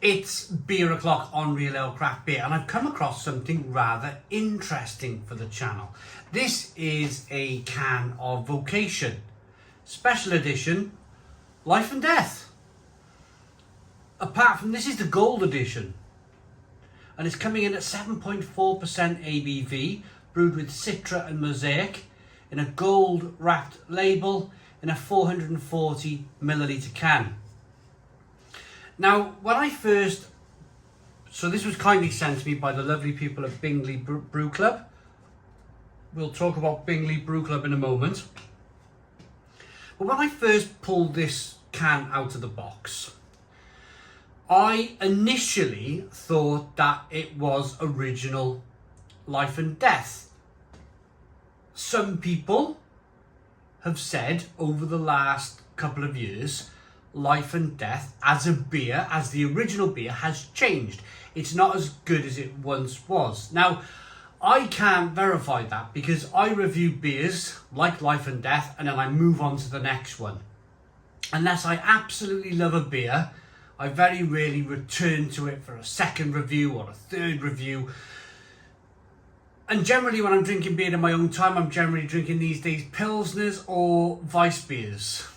It's Beer O'Clock on Real Ale Craft Beer, and I've come across something rather interesting for the channel. This is a can of Vocation, special edition, Life and Death. Apart from this is the gold edition, and it's coming in at 7.4% ABV, brewed with Citra and Mosaic, in a gold wrapped label, in a 440 milliliter can. Now, when I first, so this was kindly sent to me by the lovely people at Bingley Brew Club. We'll talk about Bingley Brew Club in a moment. But when I first pulled this can out of the box, I initially thought that it was original Life and Death. Some people have said over the last couple of years, Life and Death as a beer, as the original beer, has changed. It's not as good as it once was. Now, I can't verify that because I review beers like Life and Death and then I move on to the next one. Unless I absolutely love a beer, I very rarely return to it for a second review or a third review. And generally when I'm drinking beer in my own time, I'm generally drinking these days Pilsners or Weiss beers.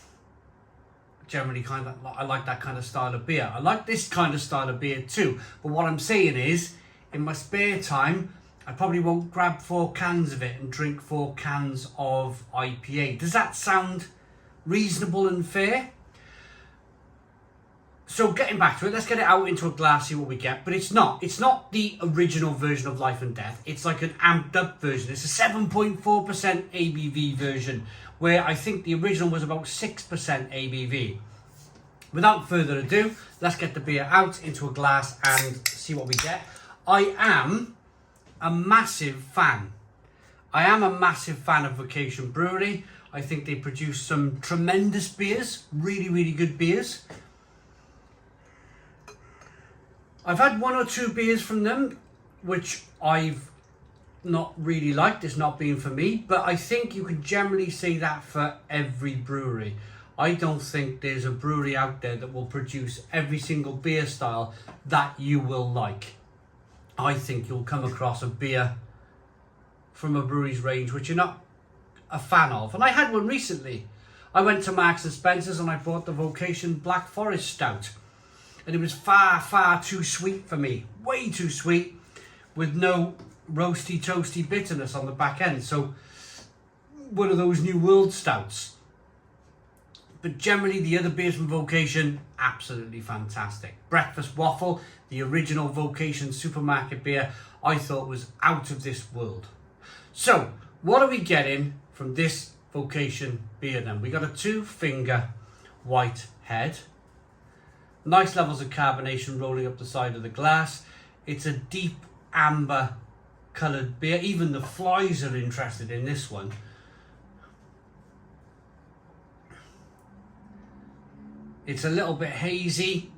Generally I like that kind of style of beer. I like this kind of style of beer too. But what I'm saying is, in my spare time, I probably won't grab 4 cans of it and drink 4 cans of IPA. Does that sound reasonable and fair? So getting back to it, let's get it out into a glass, see what we get. But it's not the original version of Life and Death. It's like an amped up version. It's a 7.4% ABV version, where I think the original was about 6% ABV. Without further ado, let's get the beer out into a glass and see what we get. I am a massive fan. Of Vocation Brewery. I think they produce some tremendous beers, really, really good beers. I've had 1 or 2 beers from them, which I've not really liked. It's not been for me, but I think you can generally say that for every brewery. I don't think there's a brewery out there that will produce every single beer style that you will like. I think you'll come across a beer from a brewery's range which you're not a fan of. And I had one recently. I went to Marks and Spencer's and I bought the Vocation Black Forest Stout. And it was far, far too sweet for me. Way too sweet, with no roasty, toasty bitterness on the back end. So, one of those New World stouts. But generally, the other beers from Vocation, absolutely fantastic. Breakfast Waffle, the original Vocation supermarket beer, I thought was out of this world. So, what are we getting from this Vocation beer then? We got a 2-finger white head. Nice levels of carbonation rolling up the side of the glass. It's a deep amber coloured beer. Even the flies are interested in this one. It's a little bit hazy.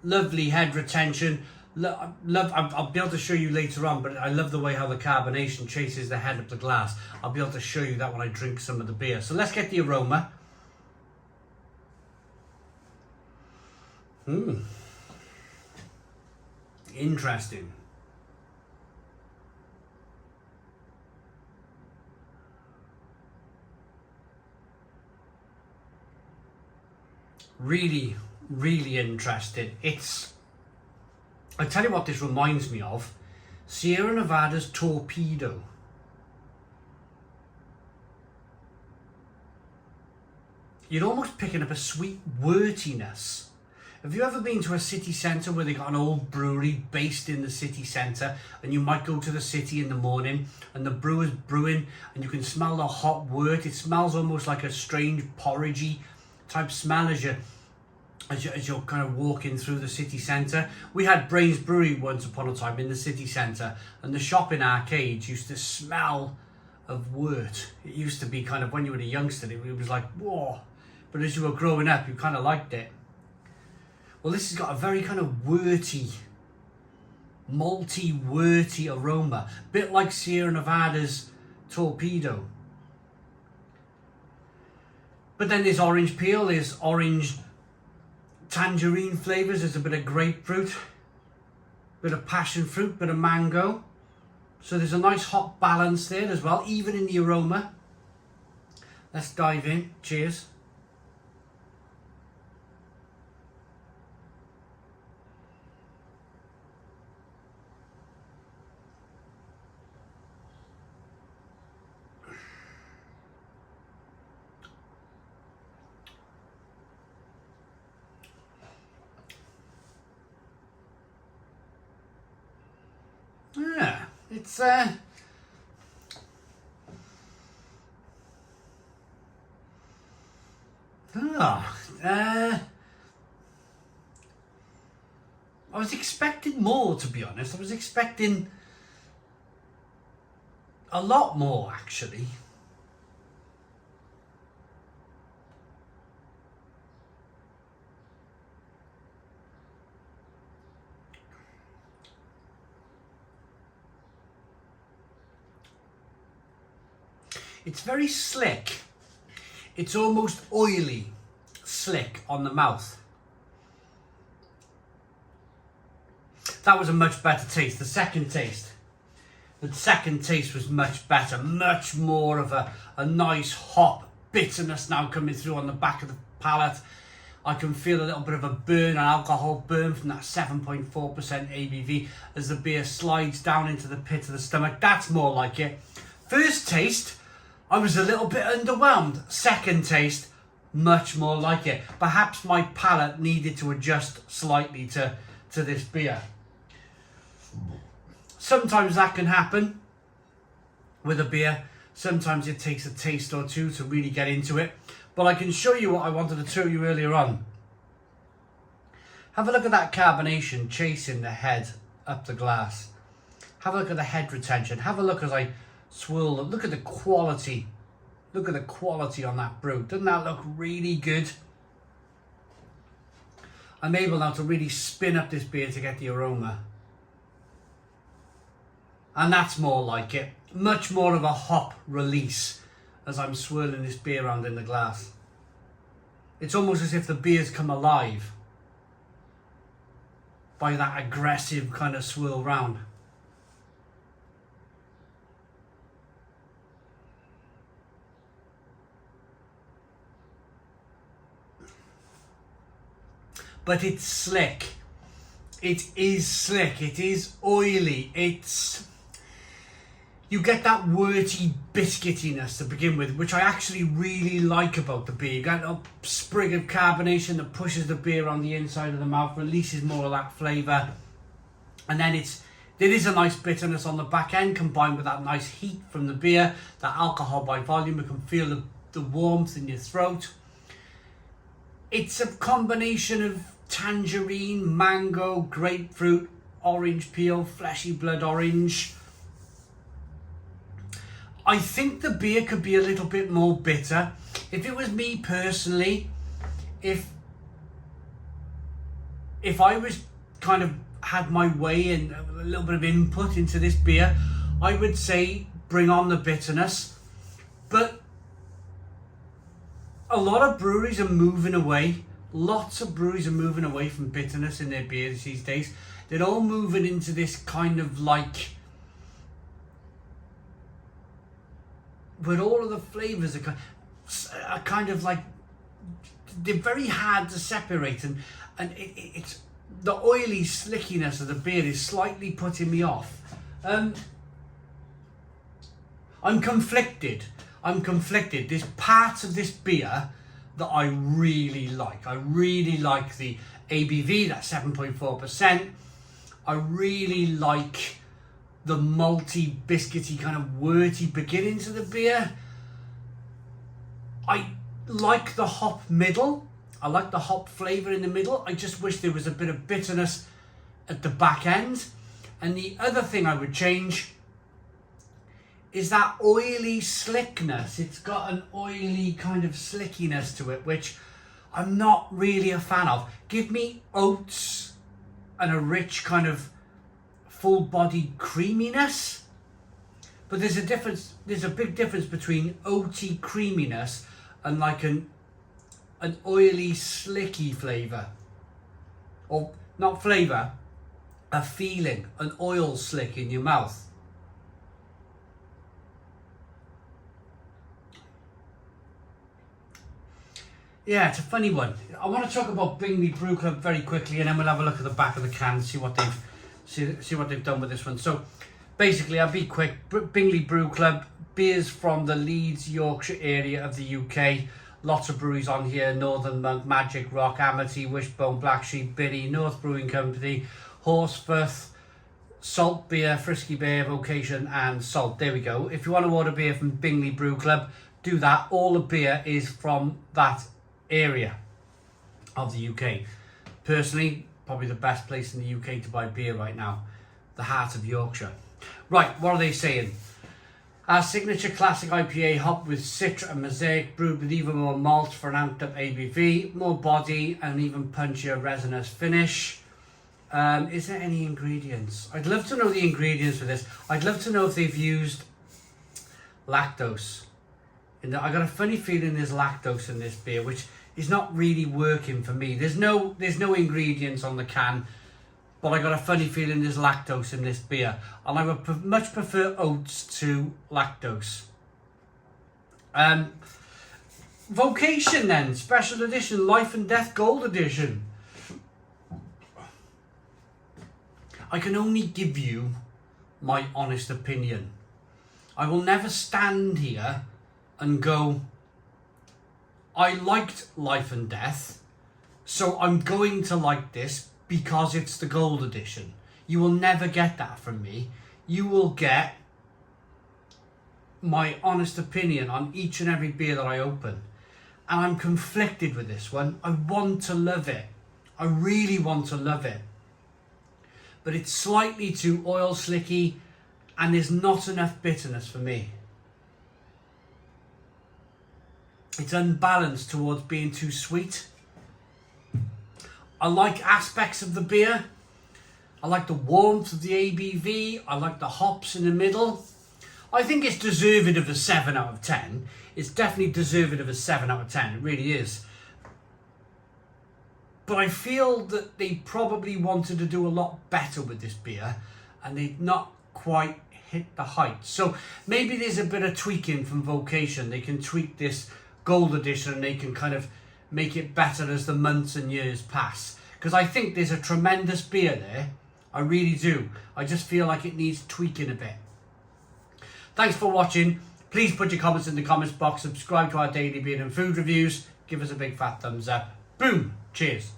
Lovely head retention. I'll be able to show you later on, but I love the way how the carbonation chases the head of the glass. I'll be able to show you that when I drink some of the beer. So let's get the aroma. Interesting. Really, really interested. I tell you what this reminds me of. Sierra Nevada's Torpedo. You're almost picking up a sweet wurtiness. Have you ever been to a city centre where they got an old brewery based in the city centre, and you might go to the city in the morning and the brewer's brewing and you can smell the hot wort? It smells almost like a strange porridgey type smell as you're kind of walking through the city centre. We had Brains Brewery once upon a time in the city centre, and the shopping arcades used to smell of wort. It used to be kind of, when you were a youngster, it was like, whoa. But as you were growing up, you kind of liked it. Well, this has got a very kind of worty, malty, worty aroma. A bit like Sierra Nevada's Torpedo. But then there's orange peel, there's orange tangerine flavours, there's a bit of grapefruit. bit of passion fruit, bit of mango. So there's a nice hop balance there as well, even in the aroma. Let's dive in. Cheers. Yeah, it's I was expecting more, to be honest. I was expecting a lot more, actually. It's very slick. It's almost oily, slick on the mouth. That was a much better taste. The second taste was much better, much more of a nice hop bitterness now coming through on the back of the palate. I can feel a little bit of a burn, an alcohol burn from that 7.4% ABV as the beer slides down into the pit of the stomach. That's more like it. First taste, I was a little bit underwhelmed. Second taste, much more like it. Perhaps my palate needed to adjust slightly to this beer. Sometimes that can happen with a beer. Sometimes it takes a taste or two to really get into it. But I can show you what I wanted to show you earlier on. Have a look at that carbonation chasing the head up the glass. Have a look at the head retention. Have a look as I swirl. Look at the quality. Look at the quality on that brew. Doesn't that look really good? I'm able now to really spin up this beer to get the aroma. And that's more like it. Much more of a hop release as I'm swirling this beer around in the glass. It's almost as if the beer's come alive by that aggressive kind of swirl round. But it's slick. It is slick. It is oily. You get that worty biscuitiness to begin with, which I actually really like about the beer. You get a sprig of carbonation that pushes the beer on the inside of the mouth, releases more of that flavour. And then there is a nice bitterness on the back end combined with that nice heat from the beer, that alcohol by volume. You can feel the warmth in your throat. It's a combination of tangerine, mango, grapefruit, orange peel, fleshy blood orange. I think the beer could be a little bit more bitter. If it was me personally, if I was kind of had my way and a little bit of input into this beer, I would say bring on the bitterness. But a lot of breweries are moving away. Lots of breweries are moving away from bitterness in their beers these days. They're all moving into this kind of like, where all of the flavours are kind of like, they're very hard to separate, and it's the oily slickiness of the beer is slightly putting me off. I'm conflicted. There's parts of this beer that I really like. I really like the ABV, that 7.4%. I really like the malty, biscuity, kind of worty beginnings of the beer. I like the hop middle. I like the hop flavour in the middle. I just wish there was a bit of bitterness at the back end. And the other thing I would change is that oily slickness. It's got an oily kind of slickiness to it, which I'm not really a fan of. Give me oats and a rich kind of full-bodied creaminess. But there's a big difference between oaty creaminess and like an oily, slicky flavour. Or not flavour, a feeling, an oil slick in your mouth. Yeah, it's a funny one. I want to talk about Bingley Brew Club very quickly, and then we'll have a look at the back of the can, see what they've done with this one. So basically, I'll be quick. Bingley Brew Club, beers from the Leeds, Yorkshire area of the UK. Lots of breweries on here: Northern Monk, Magic Rock, Amity, Wishbone, Black Sheep, Biddy, North Brewing Company, Horsforth, Salt Beer, Frisky Beer, Vocation, and Salt. There we go. If you want to order beer from Bingley Brew Club, do that. All the beer is from that area of the UK. Personally, probably the best place in the UK to buy beer right now. The heart of Yorkshire. Right, what are they saying? Our signature classic IPA, hopped with Citra and Mosaic, brewed with even more malt for an amped up ABV, more body and even punchier resinous finish. Is there any ingredients? I'd love to know the ingredients for this. I'd love to know if they've used lactose. I got a funny feeling there's lactose in this beer, which is not really working for me. There's no ingredients on the can, but I got a funny feeling there's lactose in this beer, and I would much prefer oats to lactose. Vocation then, special edition, Life and Death Gold Edition. I can only give you my honest opinion. I will never stand here and go, I liked Life and Death, so I'm going to like this because it's the gold edition. You will never get that from me. You will get my honest opinion on each and every beer that I open. And I'm conflicted with this one. I want to love it. I really want to love it. But it's slightly too oil slicky, and there's not enough bitterness for me. It's unbalanced towards being too sweet. I like aspects of the beer. I like the warmth of the ABV. I like the hops in the middle. I think it's deserving of a 7 out of 10. It's definitely deserving of a 7 out of 10. It really is. But I feel that they probably wanted to do a lot better with this beer, and they've not quite hit the height. So maybe there's a bit of tweaking from Vocation. They can tweak this gold edition and they can kind of make it better as the months and years pass. Because I think there's a tremendous beer there. I really do. I just feel like it needs tweaking a bit. Thanks for watching. Please put your comments in the comments box. Subscribe to our daily beer and food reviews. Give us a big fat thumbs up. Boom. Cheers.